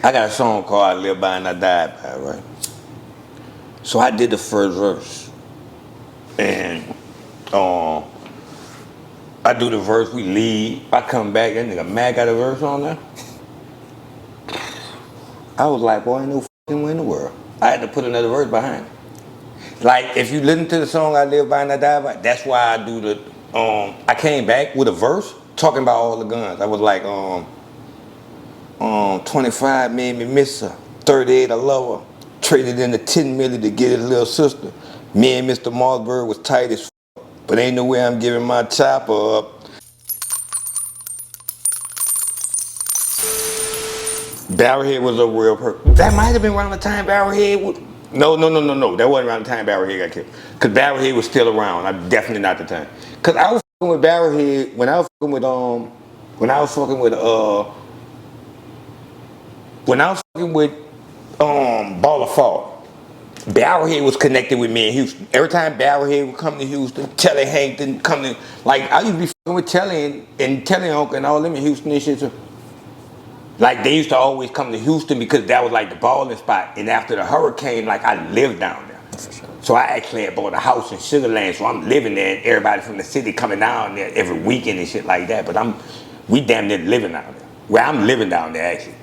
I got a song called I Live By and I Die By, right? So I did the first verse. And I do the verse, we leave. I come back, that nigga Mac got a verse on there. I was like, boy, ain't no fucking way in the world. I had to put another verse behind it. Like, if you listen to the song I Live By and I Die By, that's why I do the, I came back with a verse talking about all the guns. I was like, 25 made me miss her, 38 I love her. Traded in the 10 million to get his little sister. Me and Mr. Mossberg was tight as fuck, but ain't no way I'm giving my chopper up. Barrelhead was a real person. That might have been around the time Barrelhead was. No. That wasn't around the time Barrelhead got killed. Cause Barrelhead was still around. I'm definitely not the time. Cause I was fucking with Barrelhead when I was fucking with Ball of Fall. Barrelhead was connected with me in Houston. Every time Barrelhead would come to Houston, Telly Hank didn't come to, like, I used to be fucking with Telly and Telly Uncle and all them in Houston and shit too. Like, they used to always come to Houston because that was like the balling spot. And after the hurricane, like, I lived down there. Sure. So I actually had bought a house in Sugar Land, so I'm living there, and everybody from the city coming down there every weekend and shit like that. But we damn near living down there. Well, I'm living down there actually.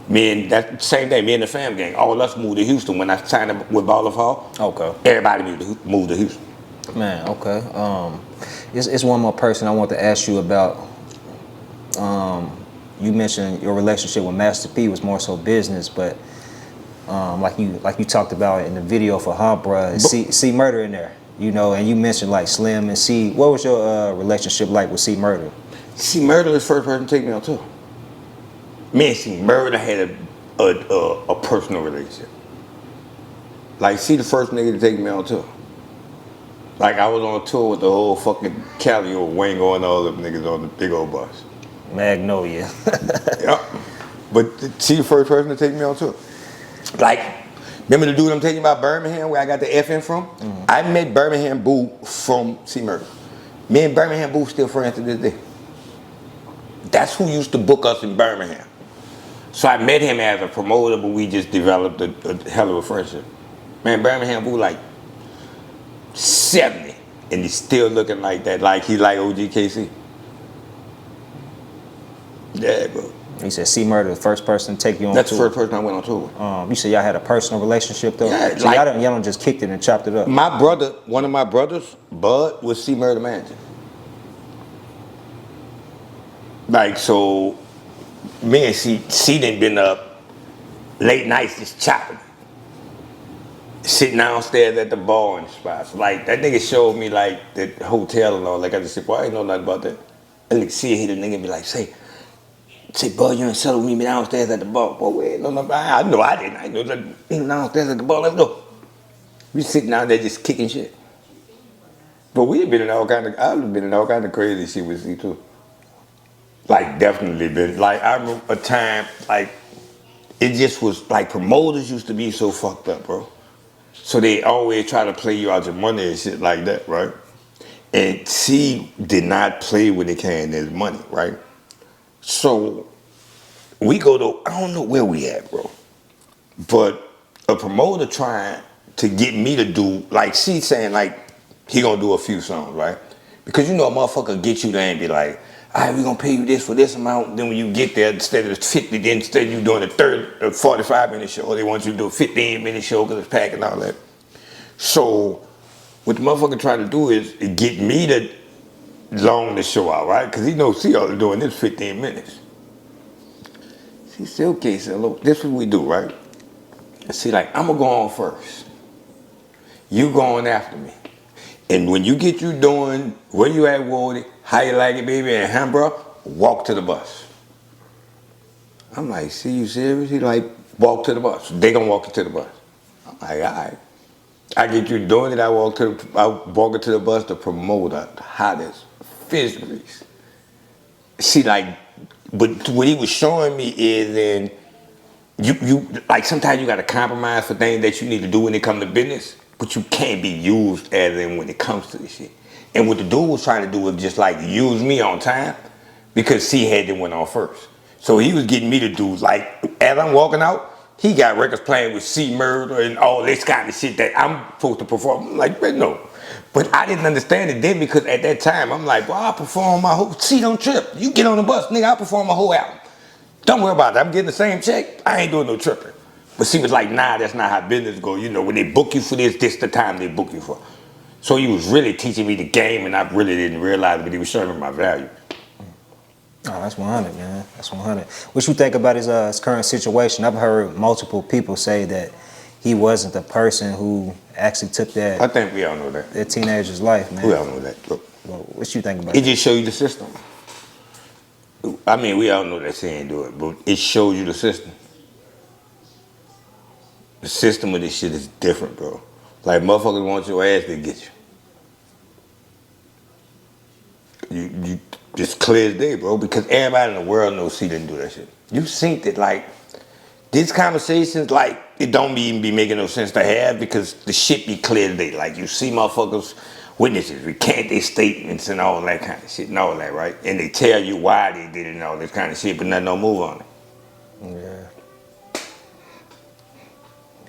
Me and that same day, me and the fam gang, all of us moved to Houston when I signed up with Ball of Hall. Okay. Everybody moved to Houston. Man, okay. It's one more person I want to ask you about. You mentioned your relationship with Master P was more so business, but like you talked about in the video for Bruh, C Murder in there, you know, and you mentioned like Slim and C. What was your relationship like with C Murder? C Murder was the first person to take me on tour. Me and C Murder had a personal relationship. Like, C the first nigga to take me on tour. Like, I was on tour with the whole fucking Cali or Wango and all them niggas on the big old bus. Magnolia. Yep. But she the first person to take me on tour. Like, remember the dude I'm telling you about Birmingham where I got the FN from? Mm-hmm. I met Birmingham Boo from C Murder. Me and Birmingham Boo still friends to this day. That's who used to book us in Birmingham. So I met him as a promoter, but we just developed a hell of a friendship. Man, Birmingham Boo like 70, and he's still looking like that, like he like OGKC. Yeah, bro. You said C Murder, the first person to take you on That's tour. That's the first person I went on tour with. You said y'all had a personal relationship though? Yeah, so y'all don't just kicked it and chopped it up? My brother, one of my brothers, Bud, was C Murder manager. Like, so me and C done been up late nights just chopping. Sitting downstairs at the bar and spots. Like, that nigga showed me like the hotel and all. Like, I just said, well, I ain't know nothing about that. And nigga see hit the nigga and be like, say, Bud, you ain't settled with me downstairs at the bar. Boy, we ain't know nothing about it. I know I didn't. I know that ain't downstairs at the bar. Let's go. We sitting down there just kicking shit. But I've been in all kind of crazy shit with C too. Like, definitely been. Like, I remember a time, like, it just was, like, promoters used to be so fucked up, bro. So they always try to play you out your money and shit like that, right? And C did not play when it came to his money, right? So we go to, I don't know where we at, bro. But a promoter trying to get me to do, like, C saying, like, he gonna do a few songs, right? Because you know a motherfucker get you there and be like, all right, we gonna pay you this for this amount. Then when you get there, instead of 50, then instead you doing a 45-minute show, they want you to do a 15-minute show because it's packed and all that. So what the motherfucker trying to do is get me to long the show out, right? Because he knows C all doing this 15 minutes. He said, okay, so look, this is what we do, right? See, like, I'm gonna go on first. You going after me. And when you get you doing where you at, Woody, how you like it, baby, and Hambra, walk to the bus. I'm like, see, you serious? He like, walk to the bus. They gonna walk you to the bus. I'm like, all right. I get you doing it, I walk to the bus, the promoter, the hottest, fisheries. See, like, but what he was showing me is in, you like, sometimes you gotta compromise for things that you need to do when it comes to business, but you can't be used as in when it comes to this shit. And what the dude was trying to do was just like use me on time because C had to went on first. So he was getting me to do, like, as I'm walking out, he got records playing with C Murder and all this kind of shit that I'm supposed to perform. I'm like, man, no. But I didn't understand it then because at that time, I'm like, well, I'll perform my whole, see, don't trip. You get on the bus, nigga, I'll perform my whole album. Don't worry about it. I'm getting the same check. I ain't doing no tripping. But she was like, nah, that's not how business go. You know, when they book you for this the time they book you for. So he was really teaching me the game, and I really didn't realize it, but he was showing me my value. Oh, that's 100, man. That's 100. What you think about his current situation? I've heard multiple people say that he wasn't the person who actually took that. I think we all know that. That teenager's life, man. We all know that. Look, Well, what you think about it that? just show you the system. I mean, we all know that she ain't do it, but it shows you the system. The system of this shit is different, bro. Like, motherfuckers want your ass, they get you. You just clear as day, bro, because everybody in the world knows she didn't do that shit. You think that, like, these conversations, like, it don't even be making no sense to have because the shit be clear as day. Like, you see motherfuckers, witnesses, recant their statements and all that kind of shit and all that, right? And they tell you why they did it and all this kind of shit, but nothing don't move on it.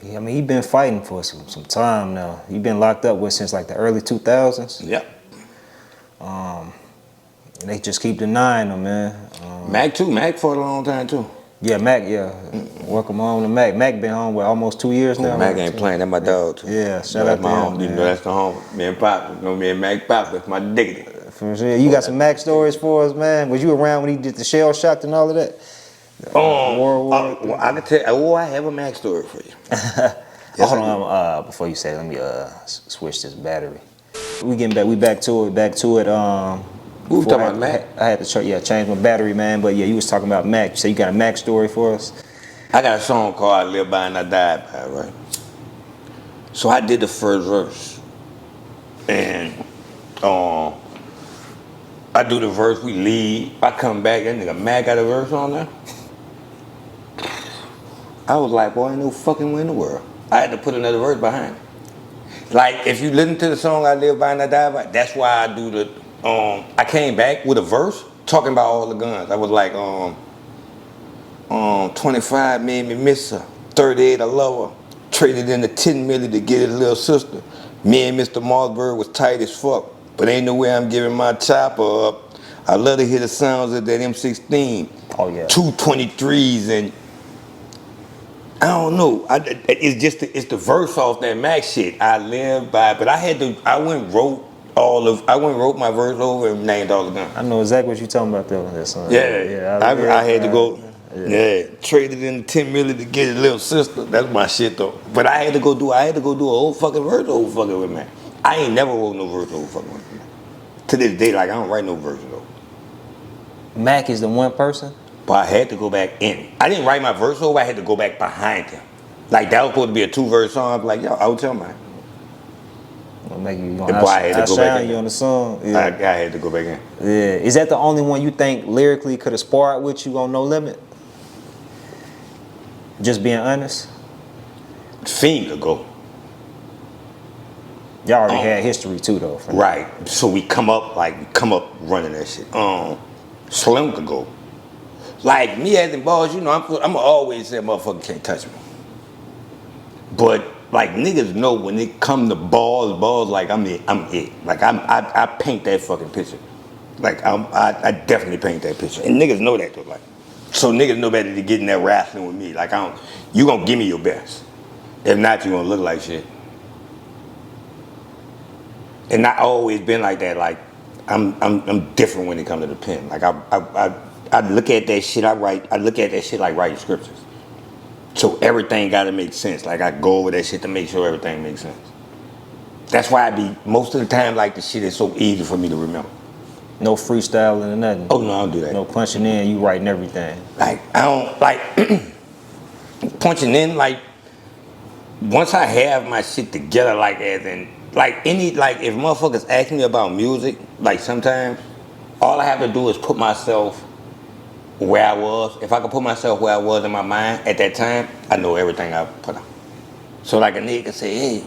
Yeah. I mean, he been fighting for some time now. He been locked up with since like the early 2000s. Yep. And they just keep denying him, man. Mac too. Mac fought a long time too. Yeah, Mac, yeah. Welcome home to Mac. Mac been home with almost 2 years now. Mac ain't playing. That's my dog too. Yeah, shout out to him, You man. know that's the home. Me and Pop. You know me and Mac Pop. That's my diggity. For sure. You got some Mac stories for us, man? Was you around when he did the shell shock and all of that? Well, I can tell. Oh, I have a Mac story for you. Yes, Hold on, before you say it, let me switch this battery. We getting back. We back to it. We was talking about Mac. I had to change my battery, man. But yeah, you was talking about Mac. You said you got a Mac story for us. I got a song called "I Live By and I Die By," right? So I did the first verse, and I do the verse. We leave. I come back. That nigga Mac got a verse on there. I was like, boy, ain't no fucking way in the world. I had to put another verse behind it. Like, if you listen to the song "I Live By and I Die By," that's why I do the. I came back with a verse talking about all the guns. I was like, 25 made me miss her, 38 I love her, traded in the 10 million to get his little sister. Me and Mr. Mossberg was tight as fuck, but ain't no way I'm giving my chopper up. I love to hear the sounds of that M16. Oh yeah. 223s and I don't know. It's the verse off that Mac shit. I live by, but I went and wrote my verse over and named all the guns. I know exactly what you're talking about though. That song. Yeah. I had to go. Yeah, traded in 10 million to get his little sister. That's my shit though. But I had to go do a whole fucking verse over fucking with Mac. I ain't never wrote no verse over fucking with Mac. To this day, like I don't write no verse though. Mac is the one person. But I had to go back in. I didn't write my verse over. I had to go back behind him. Like that was supposed to be a 2-verse song. I was like, yo, I would tell mine. I'll make you. I had to go back in. You on the song. Yeah. I had to go back in. Yeah. Is that the only one you think lyrically could have sparred with you on No Limit? Just being honest. Fiend to go. Y'all already had history too, though. Right. So we come up running that shit. Slim to go. Like me as in balls, you know, I'm always say motherfucker can't touch me. But like niggas know when it come to balls, like I'm it. Like I paint that fucking picture. Like I definitely paint that picture, and niggas know that though. Like, so niggas know better to get in there wrestling with me. Like you gonna give me your best. If not, you gonna look like shit. And I always been like that. Like I'm different when it comes to the pen. Like I look at that shit. I look at that shit like writing scriptures. So everything gotta make sense. Like I go over that shit to make sure everything makes sense. That's why I be most of the time like the shit is so easy for me to remember. No freestyling or nothing. Oh no, I don't do that. No punching in. You writing everything. Like I don't like punching in. Like once I have my shit together, like as in like if motherfuckers ask me about music, like sometimes all I have to do is put myself where I was. If I could put myself where I was in my mind at that time, I know everything I put on. So like a nigga can say, hey,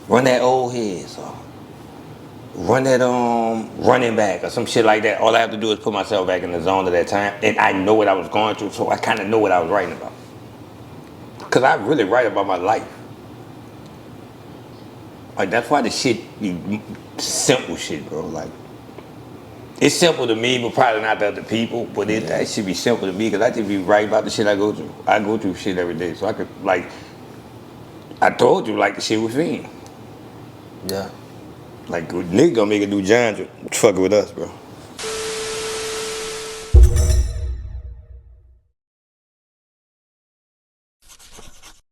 run that old head, so run that running back or some shit like that. All I have to do is put myself back in the zone at that time, and I know what I was going through, so I kind of know what I was writing about. Cause I really write about my life. Like that's why the shit, simple shit, bro. Like it's simple to me, but probably not to other people. But that should be simple to me, cause I just be writing about the shit I go through. I go through shit every day, so I could like. I told you like the shit with Fiend. Yeah. Like nigga gonna make a new genre, fucking with us, bro.